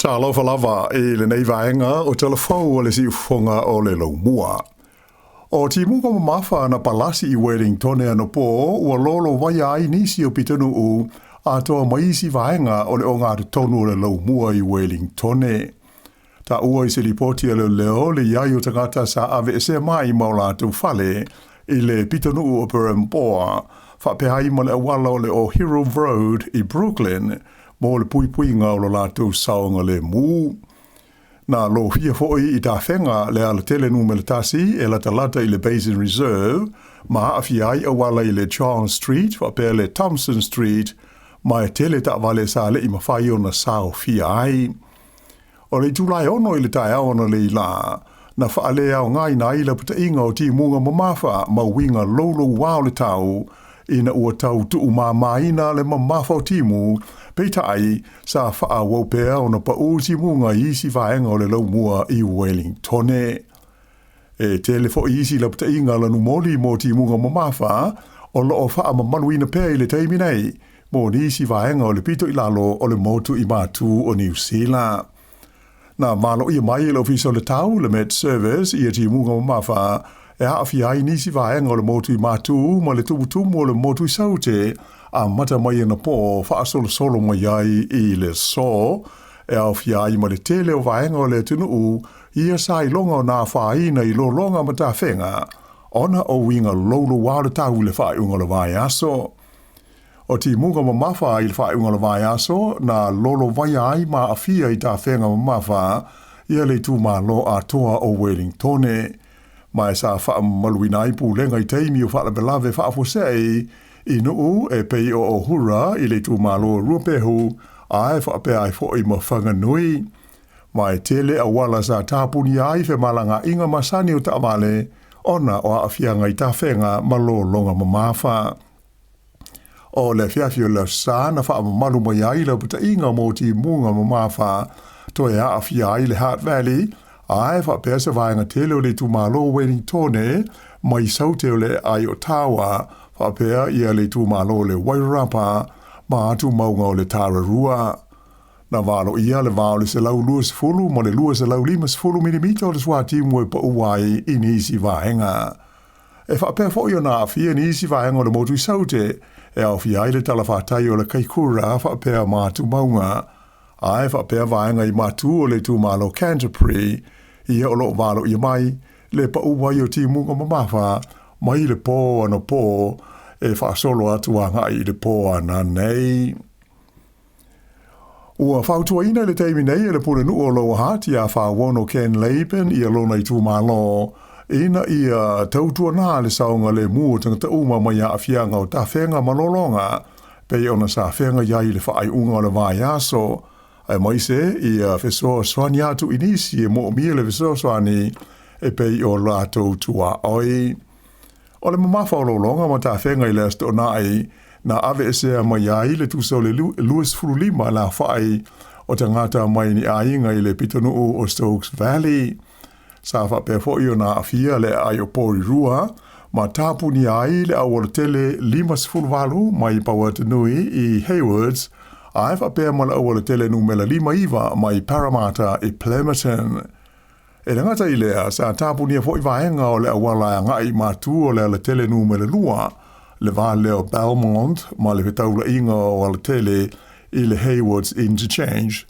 Tala lava e le nei vaenga o telefou o le si ufonga o le laumua. O ti munga mafa na palasi I Wellington e ano po ua lolo vai ai nisi o pitanu u a toa maisi vaenga o le o ngātu tonu o le laumua I Wellington e. Ta ua I se lipoti a le leo le iai o tangata sa ave se mai maula tu fale I le pitanu o Perampoa whapehai ma le awala o le o Hero Road I Brooklyn mo le pui ngā o lo lātou saonga le mū. Nā lo hia fo'i I tā whenga le ala tele numele tasi e la talata I le Basin Reserve, ma awhi ai awala I le Charles Street, whapea le Thompson Street, ma e tele ta wale sa le I mawhai o na sao fia ai. O le Julai ono I le tae aona le I la, na whaale au ngai na ila puta inga o ti munga mamafa ma winga lolo wao le tau, ina ua tau tuu maina le mamafa o timu, peita ai sa faa wopea o na pa uti munga isi vaenga o le laumua I Wellington e telefo isi la puta inga la numoli mo ti munga mamafa o lo o faa mamanuina pea I le taimi nei mo ni isi vaenga o le pito I lalo o le motu I matu o New Zealand. Na malo I mai le ofiso le tau le Met Service I ti munga mamafa e hawhi ai nisi vaenga o le motu I matu ma le tubutumu o le motu I saute a mata mai na po wha solo mai ai I le so e hawhi ai ma le tele o vaenga o le tunu ia sai longa o nā whaina I lo longa mata whenga ona o winga lolo wale tau le whai unga le vai aso. O ti munga mamafa I le whai unga le vai aso na lolo vai ai ma a fia I tā whenga mamafa ia le tu ma lo a toa o Wellington mai sa wha maluina I pūlenga I teimi o wha la belave wha fosei I nuu e pei o hura I le tu malo rupehu ai wha pe ai fo I mawhanga nui. Mai tele a wala sa tāpuni ai fe malanga inga masani o ta amale ona o a fianga I ta whenga malo longa mamafa. O le fiafio la sa na wha malu mai ai la puta inga mo ti munga mamafa to e a fia ai le Heart Valley ai wha pe sa vaenga tele o le tu malo Wellington mai saute o le Aotearoa whapea ia le tu malo le Wairarapa ma atu maunga o le Tararua. Na walo ia le vao le se lau luas fulu ma le luas se lau limas fulu milimita o le swati mue pa uai I nisi vaenga. E whapea fo i o nā fia nisi vaenga o le motu I saute e au fia I le talawhatai o le kaikura whapea ma atu maunga. Ai whapea vaenga I matu o le tu malo Canterbury ia o lo valo ia mai le pa uai o ti munga mamafa mai le po ano po e wha solo atu anga I le po ana nei. Ua whautua ina le teimi nei e le pule nu o Lauano Ati Ilaoa Ken Laban I alona I tu malo ina ia tautua nā le saunga le mua tangata uma mai a fianga o ta whenga malolonga pei ona sa whenga iai le whaai unga o le vai aso ai mai se ia fesoa swani atu inisi e mo mia le fesoa swani e pei o lato tua oi. O le mamafa o longa ma ta whenga I le asto nai na ave esea mai ai le tusa o le Luas Furulima la whai o tangata mai ni ainga I le pitanu o Stokes Valley. Sa whape fo I o na awhia le ai o pori rua ma tapu ni ai le awara tele limas fulvalu mai Pawatanui I Haywards ai whape ma le awara tele numela lima iwa mai Parramatta I Plemerton. E ngata I lea sa tapu ni a fo I vaenga o le awala ngai matu o le ala tele numela lua le vale o Belmont ma le vetaula inga o ala tele I le Haywards Interchange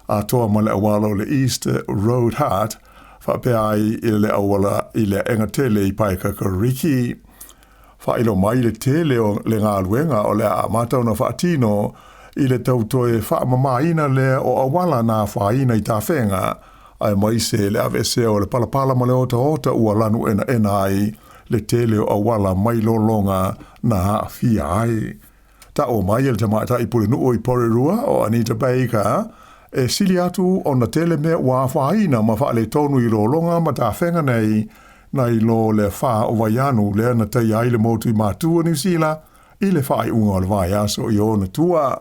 a toa ma le awala o le East Road Heart whape ai I le awala I le enga tele I Paikakariki. Whailo mai le tele o le ngā luenga o le a matau na whaatino I le tautoe whaamamaina le o awala nā whaina I tā whenga ai mai se le avese o le palapala ma le ota ua lanu ena ai le tele o awala mai lolonga na fia ai. Ta o mai le tamata I pule nuu I Porirua o Anita Baker e sili atu o na tele mea ua whaina ma wha le tonu I lolonga ma ta whenga nei na I lo le wha o vaianu le na tai ai le motu I matua New Zealand I le whai unga o le vai aso I o na tua.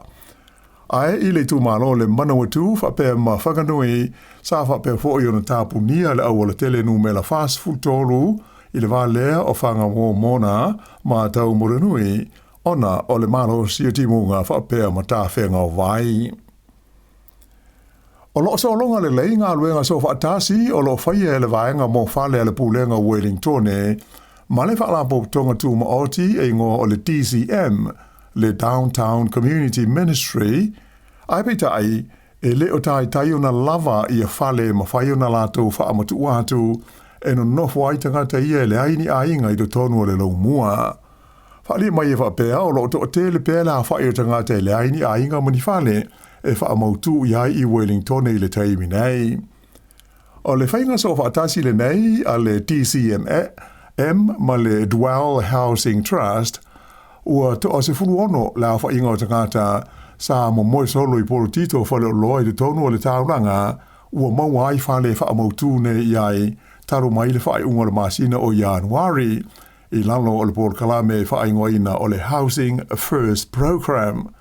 Ai I le tu malo le manawatu whape ma whakanui sa whape fo I o na tāpunia le awala tele nu me la fast food tolu I le vālea o whanga mō mona ma tau moranui ona o le malo sia timunga whapea ma tā whenga o vai. O lo so longa le leinga luenga so whaatasi o lo whaia le vaenga mo whale le pulenga Wellington ma le whaala po tonga tu ma oti e ngo o le DCM, le Downtown Community Ministry, ai pita ai e le o tai ona lava ia whale ma whai ona lato whaamatu atu e no nofo ai tangata ia le aini ainga I do tonu o le lau mua. Whale mai e whapea o lo to te le pea la whai o tangata le aini ainga mani whale e whaamautu iai I Wellington I le taimi nei. O le whainga so whaatasi le nei a le DCM ma le Dwell Housing Trust ua to o se fulu ono la whainga o tangata sa mo moi solo I polo tito whale o loa I le tonu o le tauranga ua mau ai whale whaamautu ne iai taru mai le whai unga le masina o Januari I lalo o le polo kalame whainga ina o le Housing First Program.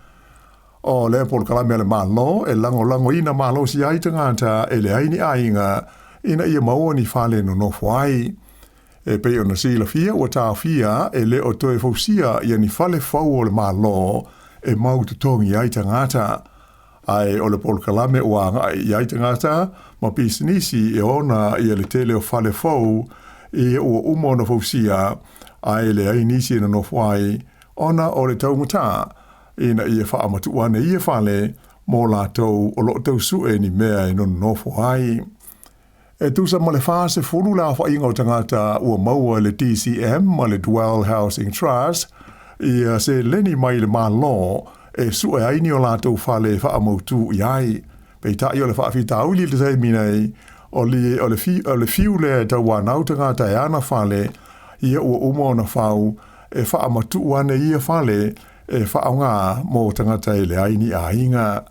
O le polo kalame le malo e lango ina malo si ai tangata e le aini ainga ina ia maua ni whale no nofo ai. E pe ona si la fia ua tā fia e le o toe fausia ia ni whale fau o le malo e mau tutongi ai tangata. Ai o le polo kalame ua ai tangata ma pisinisi e ona ia le tele o whale fau e ua umo na fausia ai le ainisi na nofo ai ona o le taumata ina ia whaamatu ane ia whale mō lātou o lo tau sue ni mea e non nofo ai. E tusa ma le whase furu la whainga o tangata ua maua le DCM ma le Dwell Housing Trust ia se leni mai le malo e sue aini o lātou whale whaamautu iai. Pei tai o le whaafita uli le taimi nei o le fiu le tau wānau tangata e ana whale ia ua umo na whau e whaamatu ane ia whale e whaonga mō tangata e le aini a inga.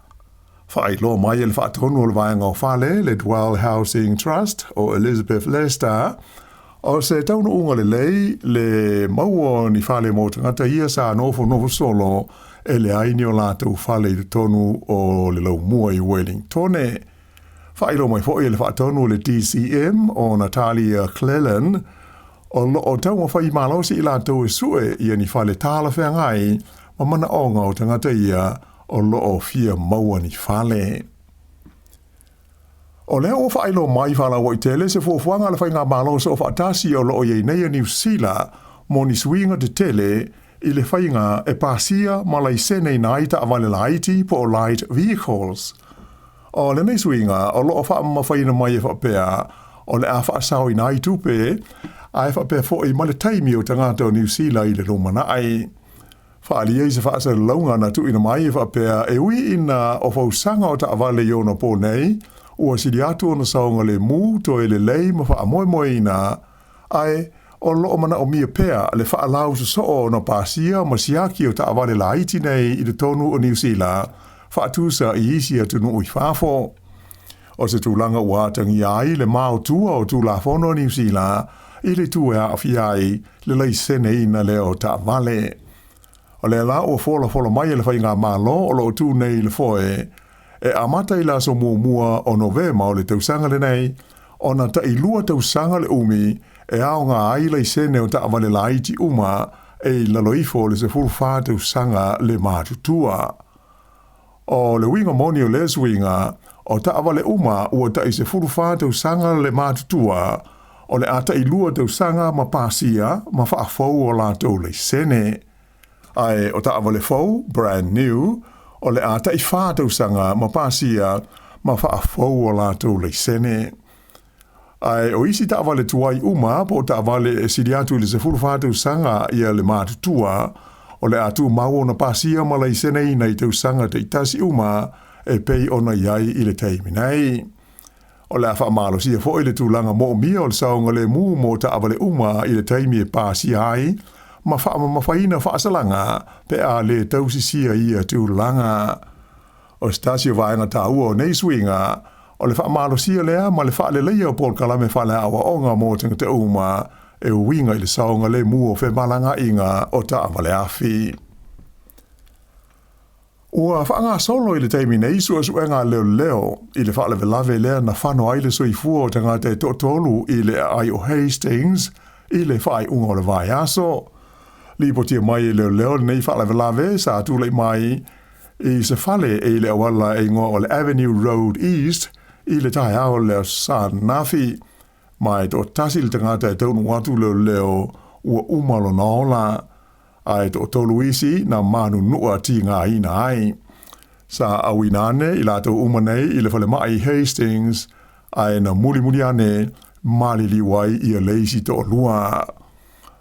Whailo mai e le whaatonu o le vaenga o whale, le Dwell Housing Trust o Elizabeth Lester, o se tauna unga le lei, le maua ni whale mō tangata ia sa nofo solo e le aini o lātou whale I tonu o le lau mua I Wellington. Whailo mai fo e le whaatonu o le DCM o Natalia Cleland, o taunga whai malosi I lātou e sue ia ni whale Tala whengai, ma mana onga o tangata ia o loo fia maua ni whale. O leo o whailo mai whala o I tele se fuafuanga le whainga malosa o whaatasi o loo iei nei New Zealand mo ni swinga te tele I le whainga e pasia ma lai sene naita avale laiti po o light vehicles. O le nei swinga o loo whaama whaina mai e whapea o le a whaasau I nai tupe a e whapea fo I male taimi o tangata o New Zealand I le rumana ai. Whaali ei se whaasa launga na tu ina mai e whapea e ui ina o whausanga o ta avale I ona po nei ua siri atu o na saunga le mū to e le lei ma wha moe ina ai o loo mana o mia pea le wha lau so o na pasia ma siaki o ta avale la iti nei I le tonu o New Zealand wha atusa I isi atu nu ui whafo. O se tūlanga ua tangi ai le mao tua o tū la fono New Zealand I le tu e a awhiai le lei sene ina leo ta avale. O le la o fola mai le whainga malo o lo tu nei le foe e amata I la so mua o novema o le tausanga le nei o na ta ilua tausanga le umi e ao ngā ai le sene o ta avale la iti uma e laloifo le se fulfa tausanga le mātutua. O le winga moni o le swinga o ta avale uma ua ta I se fulfa tausanga le mātutua o le ata ilua tausanga ma pasia ma whaafou o la tau le sene. Ai o ta avale fau, brand new, o le ata I whātau sanga ma pasia ma whaafou o lātou le sene. Ai o isi ta avale tuai uma po ta avale e siriatu le se furu whātau sanga ia le mātutua o le atu mau na pasia ma le sene I nei tau sanga te itasi uma e pei ona iai I le teimi nei. O le awha malo sia fo I le tūlanga mo mia o le saunga le mū mo ta avale uma I le teimi e pasia ai ma whaina whaasalanga pe a le tausisia ia tūlanga. O stasio vaenga tāua o nei swinga, o le whaamalosia lea ma le whaale leia o pol kalame whaale awa onga mō te uma e winga I le saunga le mua o whemalanga inga o ta amale afi. Ua whaanga solo I le teimi nei sua suenga leo I le whaale velave lea na whano aile soi fua o tangata e totolu I le ai o Hastings I le whaai unga o le vai aso. Lipo tia mai leo nei whaala velave sa tūlei mai I se fale e le awala e ngō o le Avenue Road East i le tae ao leo Sanafi mai tō tasi le tangata e taunu watu leo ua umalo na ola ai tō toluisi na manu nua ti ngā ina ai. Sa awinane i lato umanei i le fale mai Hastings ai na muli ane malili wai i a leisi tō lua.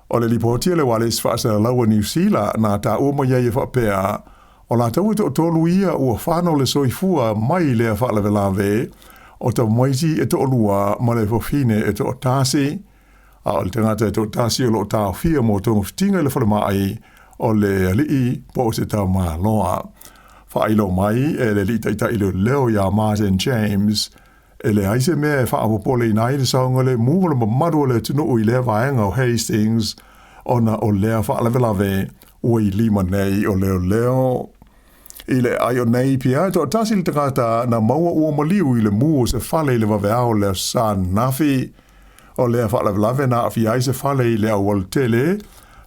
O le lipotia le wale sfasa laua New Zealand na ta uma iei e whapea o la tau tō tolu ia ua whanau le soifua mai lea whaalawelave o ta maiti e tō lua ma le fofine e tō tasi a o le tangata e tō tasi o lo tau fia mo tōngu fitinga le whale mai o le alii po se tau maa loa. Whailo mai e le li taita ilo leo ya Martin James e le aise mea e whaapopole i nai le saunga le mūwala mamadu le tunu i lea vaenga o Hastings o na o lea whaalawelave ua i lima nei o leo. I le ai o nei pia tō tasi le tangata na maua ua maliu i le mua se whale i le waweao le Sanafi o lea whaalawelave na awhi aise whale i le awal tele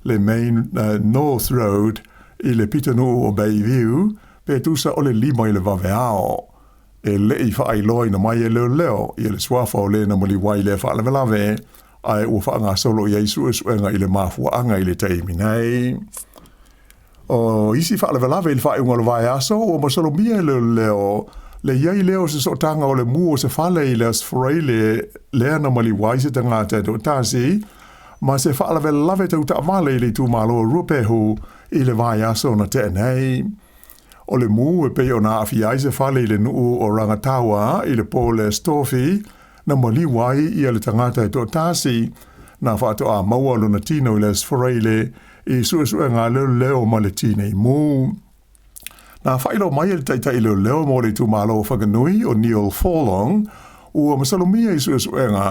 le main North Road i le pitanu o Bayview pe tusa o le lima i le waweao. E le i whaai loi na mai e leo i le swafa o le na mali wai le whaalawelave ai ua whaanga solo i eisu e suenga i le mafuanga i le teimi nei. O isi whaalawelave i le whaai unga le vai aso o masolo mia leo le iei leo se sotanga o le mua se whale i le asfrei le na mali wai se tangata do tasi ma se whaalawelave tau ta amale i le tu malo rupehu i le vai aso na te nei. O le mu e pei o na awhiai se whale i le nuu o rangatawa i le pole stofi na mali wai i le tangata e tō tasi na whaato a maua luna tino i le sforeile i suesue ngā leo ma le tine i mu. Na whailo mai le taita i leo mo le tu malo whakanui o Neil Forlong ua masalomia i suesue ngā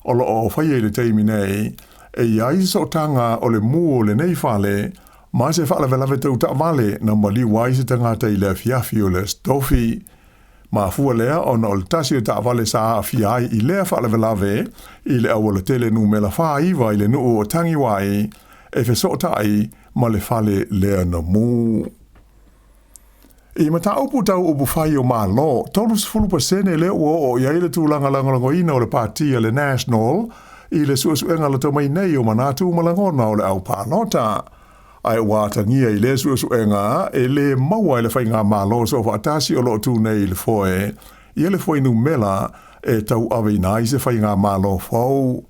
o lo o whaia i le teimi nei e iai so tanga o le mu o le nei whale ma se whaalawelave tau ta male na mali wai se tangata i le fiafi o le stofi. Ma fua lea o na o le tasi o ta wale sa fiai i lea whaalawelave i le awala tele nu me la whaiva i le nuu o tangi wai e feso tai ma le whale lea na mu. I mata upu tau upu whai o maa lo, 30% le ua o iai le tūlanga langoina o le partia le National i le suasuenga le tomai nei o manatu malangona o le au pālota. Ai wātangia i le suasuenga e le maua i le whainga malo so whaatasi o lo tu nei le foe. I le foe nu mela e tau awe nai se whainga malo fau.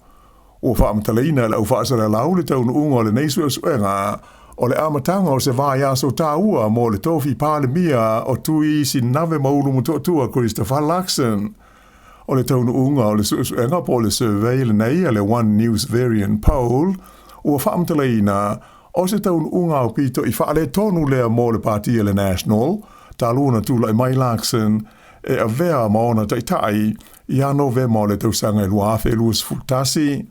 O whaamtaleina le au whaasara lau le tau nuunga o le nei suasuenga o le amatanga o se vai aso tāua mo le tofi pāle mia o tui si nave maulu mutotua Christopher Luxon. O le tau nuunga o le suasuenga po le survey le nei a le One News Variant Poll o whaamtaleina o se taun unga o pito i whaale tonu lea mo le partia le National, ta luna tula i mai Luxon, e a vea maona taitai, i ano ve mo le tausanga i luafe luas futasi.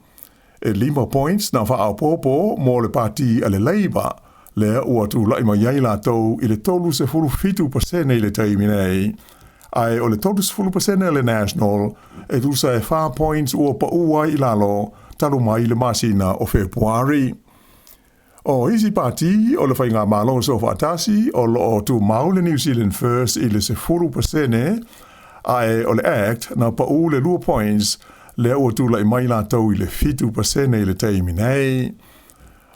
E 5 points na wha popo mo le partia le Labour, lea ua tula i mai yaila tau i le tolu se fulu 5% i le taiminei. Ai o le tolu se fulu % le National, e tusa e 4 points ua pa ua i lalo, talu mai le masina o Februari. O isi pati o le whainga malo so whaatasi o lo o tu mau le New Zealand First i le se 4% ai o le Act na pa u le 2 points le o tu la i mai la tau i le 5% i le teimi nei.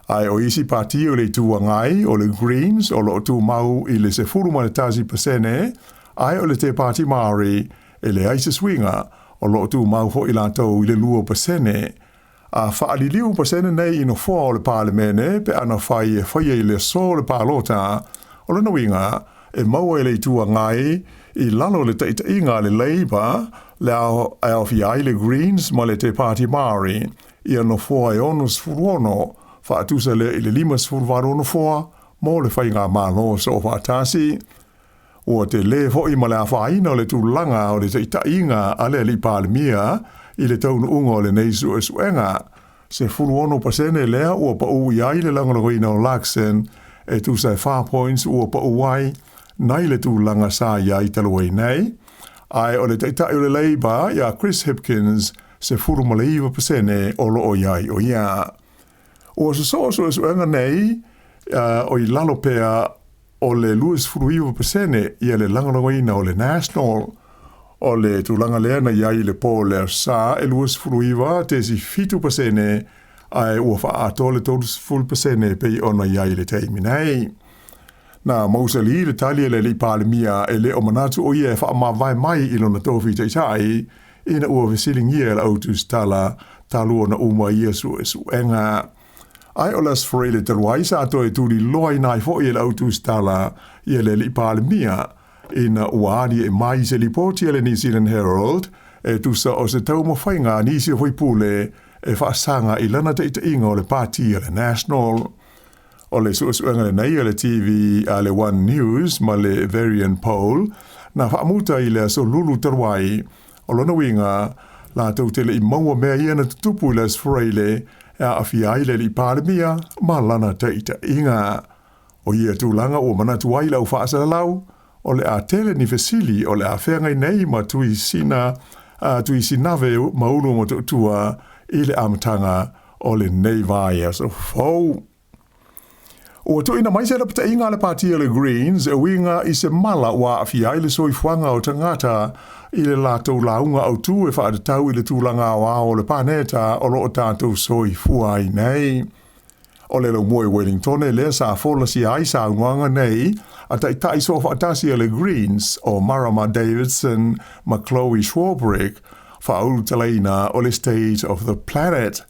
Ai o isi pati o le tuangai o le Greens o lo o tu mau i le se 4% ai o le te pati Maori e le aise swinga o lo o tu mau ho i la tau i le 2%. A whaaliliu pasene nei ino fua o le parlemene pe ana whai i le so le pālota o le nuinga e maua i le itua ngai i lalo le teita inga le Labour le au fiai le Greens ma le te Party Maori i ano fua e onus furuono whaatusa le i le 5 furuwarono fua mo le whainga malo so whaatasi. O te le fo i ma le awhaina o le tūlanga o le teita inga ale li parlemia i le taunu unga o le neisu e suenga. Se 40% lea ua pa ui ai le langaroina o Luxon e tu sai 4 points ua pa uai nai le tu langa sa iai taluai nei. Ai o le teita o le Labour ia Chris Hipkins se 40% o lo o iai o ia. O se so e suenga nei o i lalo pea o le luas fruiwa pasene ia le langalangoina o le national o le tulanga lea na iai le po le sa e luas fruiwa te si fitu pasene ai ua wha ato le tolus full pasene pei ona iai le teimi nei. Na mausali le talia le li palemia e le o manatu o ia wha mawai mai ilo na tofi te itai ina ua visilingia le autus tala talua na uma ia su enga. Ai o las freile taluai sa ato e tuli loai nai fo ia le autus tala ia le li palemia ina uani e mai se li poti le New Zealand Herald e tusa o se tau mawhainga nisi hoi pule e whaasanga i lana te ita inga o le pati le national. O le suasuanga le nei le TV a le One News ma le Varian Poll na whaamuta i le so lulu taruai o lona winga la tau tele i maua mea ia na tutupu les freile e a awhiai le li palemia ma lana te ita inga. O ia tūlanga o manatuai lau whaasala lau o le a tele ni fesili o le a whengai nei ma tui sinave maulu mo tutua i le amatanga o le nei vai as o fau. O to ina mai se rapta inga le partia le Greens e winga i se mala wa awhiai le soifuanga o tangata i le lātou launga au tū e whaadetau i le tūlanga o le paneta o lo o tātou soifuai nei. O le lo moe Wellington e le sa fola si ai sa unwanga nei a tai so whaatasi le Greens o Marama Davidson ma Chloe Schwarbrick whaulu talaina o le State of the Planet.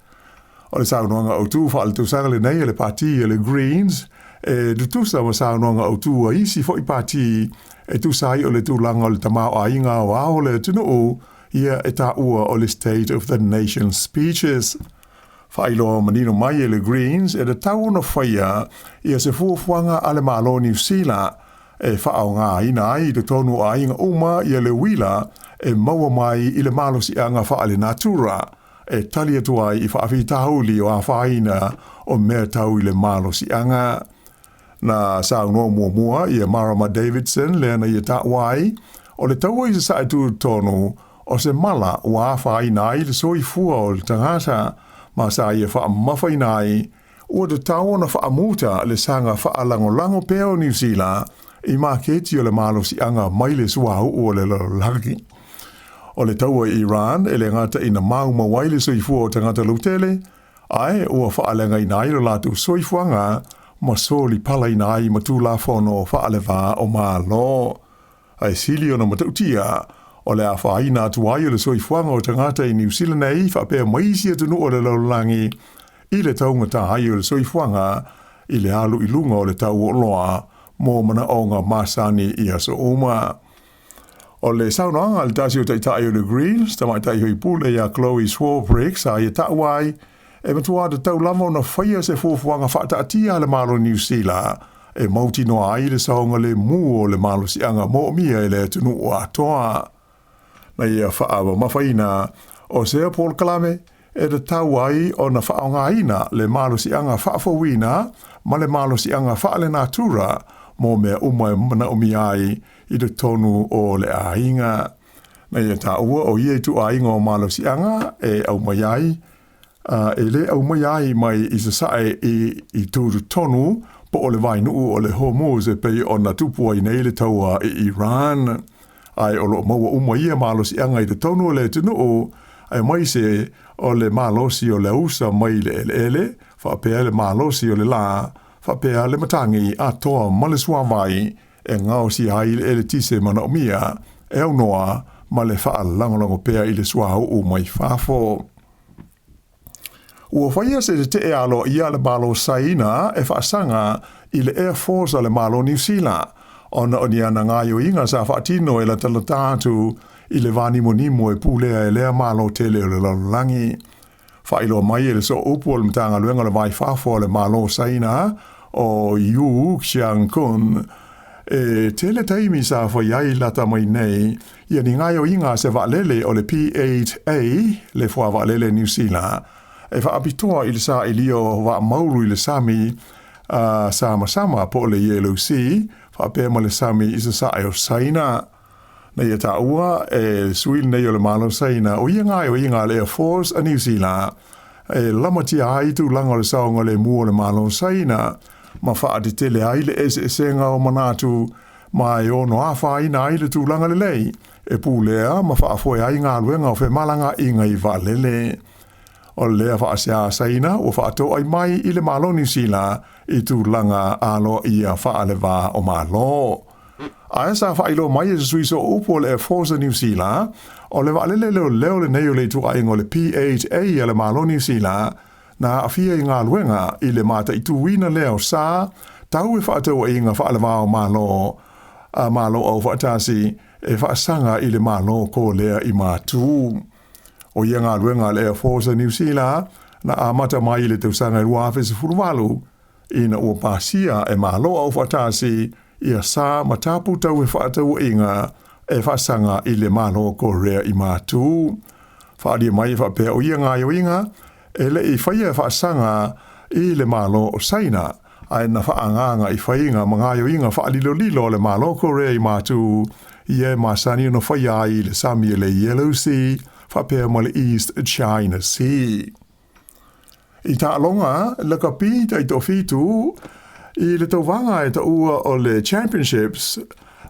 O le saunoanga o tū whaal tūsanga le nei le parti le Greens e du tūsa ma saunoanga o tū a isi fo i parti e tūsai o le tūlanga o le tamau a inga o ao le tunu o ia e tā ua o le State of the Nation speeches. Whailo manino mai le Greens e le tau na whaia ia se fuafuanga a le malo New Zealand e whaau ngā ina ai te tonu a inga uma ia le wila e maua mai i le malo si anga whaale natura e tali atuai i whaafi tauli o a whaina o mea tau i le malo si anga. Na saunoa mua i Marama Davidson leana i ta wai o le tau i se sa tu tonu o se mala o a whaina i le soi fua o le tangata ma sa i wha mawhainai ua te tau na wha amuta le sanga wha lango peo New Zealand i mā keti o le malo si anga mai le suahu o le laki. O le taua i Iran e le ngata ina mau mawai le soifua o tangata lautele, ai ua whaalenga i nai lo lātou soifuanga ma soli pala i nai ma tū la whono whaalewa o mā lo. Ai sili o na matautia o le a whaina atuai o le soifuanga o tangata i New Zealand nei whapea maisi atunu o le laulangi i le taunga tahai o le soifuanga i le alu i lunga o le tau o loa mō mana o ngā māsani i aso oma. O le saunoanga le tasi o taitai o le Greens, tamaitai hoi pule ia Chloe Schwarbrick sa i tauai, e matua de tau lama o na whaia se fuafuanga whaataatia le malo New Zealand, e mauti noa ai le saonga le mu o le malo si anga mo mia e le tunu o atoa. Na ia whaawa mawhaina o sea Paul Kalame, e de tauai o na whaongaina le malo si anga whaafawina, ma le malo si anga whaale natura, mō mea umai mana umi ai i te tonu o le ainga. Na ia tā ua o ie tu ainga o malo si anga e au mai ai. E le au mai ai mai i se sae i tūru tonu po o le vainuu o le Hormuz e pei o na tupua i nei le taua i Iran. Ai o lo maua umai ia malo si anga i te tonu o le tunuu ai mai se o le malo si o le usa mai le ele, whapea le malo si o le la, whapea le matangi a toa male suawai e ngao si hai le ele tise mana o mia e au noa ma le wha langolango pea i le suahu o mai whafo. Ua whaia se te e alo ia le malo saina e whaasanga i le Air Force a le malo New Zealand ona o ni ana ngaio inga sa whaatino e la talatatu i le vani monimo e pulea e lea malo tele o le lalangi. Whailo mai e le so upu o le mtanga luenga le vai whafo le malo saina o Yu Xiang Kun. E tele taimi sa whaiai lata mai nei, ia ni ngai o inga se waalele o le P8A, le wha waalele New Zealand. E whaapitoa i le sa ilio wa mauru i le Sami sama po le Yellow Sea, whaapema le Sami i se sa o saina. Na ia tā ua e suil nei o le malo saina o ia ngai o inga le Air Force a New Zealand. E lamatia ai tu langa le saonga le mua le malo saina ma wha te tele aile senga o manatu mai o no awha ina aile tūlanga lelei e pūlea ma wha afoe ai ngā luenga o whe malanga i ngai valele. O lea wha asea saina o wha ato ai mai i le malo New Zealand i tūlanga alo ia wha alewa o malo. A esa wha ilo mai e suiso upo le Forza New Zealand o le valele leo le nei o le tu aingo le PHA a le malo New Zealand na afia i ngā luenga i le mata i tuwina leo sa tau e whaatau i ngā whaalewao malo au whaatasi e whaasanga i le malo ko lea i mātū. O ia ngā luenga le Forza New Zealand na amata mai le tausanga i ruawe se furuwalu i na ua pasia e malo au whaatasi ia sa matapu tau e whaatau i ngā e whaasanga i le malo ko lea i mātū. Whaadia mai whapea o ia ngā ioinga e le i whaia whaasanga i le malo o saina ai na whaanganga i whainga mga ioinga whaalilo le malo ko rea i mātū i e masani no whaia i le sami le Yellow Sea whapea mo le East China Sea. I ta alonga le kapi ta i to fitu i le tauwanga e ta ua o le championships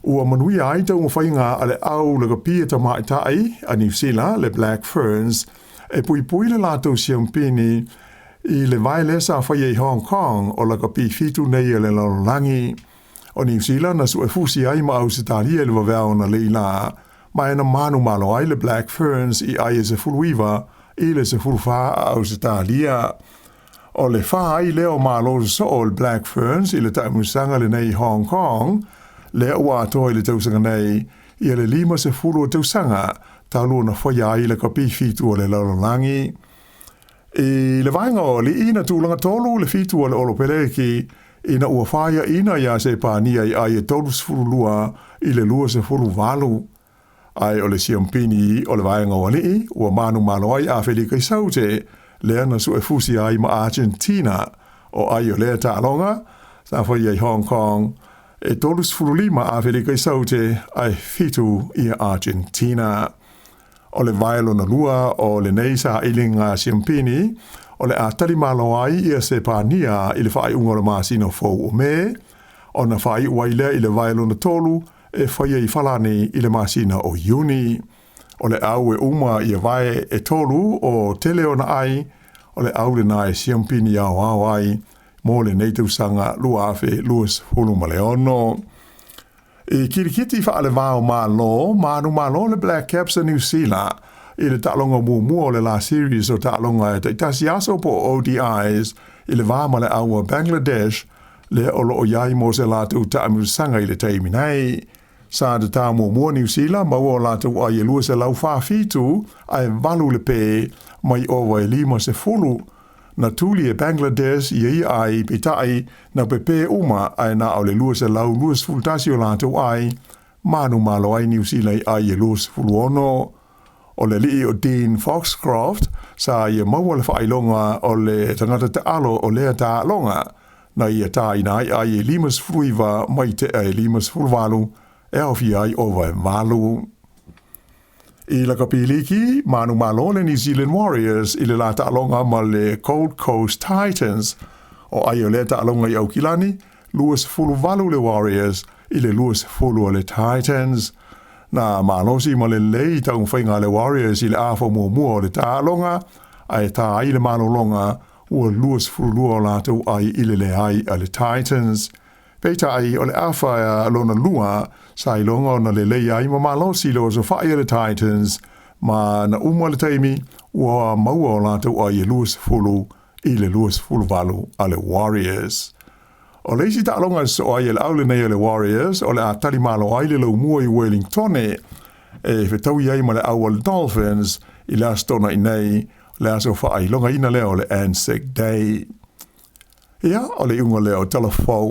ua manui ai ta whainga a le au le kapi e ta maitai a New Zealand le Black Ferns e pui le lātou siampini i le vai lesa whaia i Hong Kong o la kapi fitu nei le lalolangi. O New Zealand na su e fusi ai ma Aotearoa le wawea na leila, ma e na manu malo ai le Black Ferns i ai e se fuluiva i le se fulufā a Aotearoa. O le wha ai leo malo so o le Black Ferns i le taimusanga le nei Hong Kong, le ua atoa i le tausanga nei i le 5 se fulu o tausanga talu na whaia ai le kapi fitu o le lalolangi. I le vainga o le ina tūlanga tolu le fitu o le olopeleki ina ua whaia ina ia se pānia i ai e tolu sefulu lua i le lua sefulu walu. Ai o le siampini o le vainga o li ua manu malo ai a Felika i saute lea na su e fusi ai ma Argentina o ai o lea tālonga sa whaia i Hong Kong e tolu sefulu lima a Felika i saute ai fitu i Argentina. O le vaelo na lua o le nei sa ilinga siampini o le atari malo ai ia se pānia i le whai unga le masino fau o me o na whai uailea i le vaelo na tolu e whaia i whalani i le masina o Iuni. O le au e uma i a vai e tolu o tele o na ai o le au le na e siampini au ai mo le nei tausanga lua afe luas hulu maleono. I kirikiti wha ale vāo malo, manu malo le Black Caps a New Zealand, i le tālonga mua o le la series o tālonga e taitasi aso po ODIs, i le vāma le aua Bangladesh, le olo o iai mo se lātou tāmusanga i le teimi nei. Sa de tā mua New Zealand, mau o lātou ai e lua se lau whāwhitu, ai valu le pē, mai owa e 5 se fulu, na tuli e Bangladesh i ai pitai na pepe uma ai na o le lua se lau luas fultasi o lātou ai, manu malo ai New Zealand ai e luas fuluono. O le lii o Dean Foxcroft, sa i e maua le whailonga o le tangata te alo o lea tā longa, na i e tā ina ai e 5 fuluiva mai te ai 5 fuluwalu, e awhi ai ova e malu. I la kapiliki, manu malo le New Zealand Warriors i le la ta'alonga ma le Gold Coast Titans. O ai o le ta'alonga i Aukilani, luas fulu valu le Warriors i le luas fulu o le Titans. Na malosi ma le lei taung whainga le Warriors i le afo mua o le ta'alonga, ai ta ai le manolonga ua luas fulu lua o lātou ai i le ai a le Titans. Peita ai o le awha lona lua, sa i longa o na le lei ai ma malosi lo so whaia le Titans, ma na umwa le teimi, ua maua o lātou ai e luas fulu i le luas fulu valu a le Warriors. O leisi ta alonga so ai e le aule nei a le Warriors, o le a tali malo ai le lau mua i Wellington e whetau i ai ma le aua le Dolphins, i le astona i nei, le aso wha ai longa ina leo le Anzac Day. Ia, o le unga leo telefou.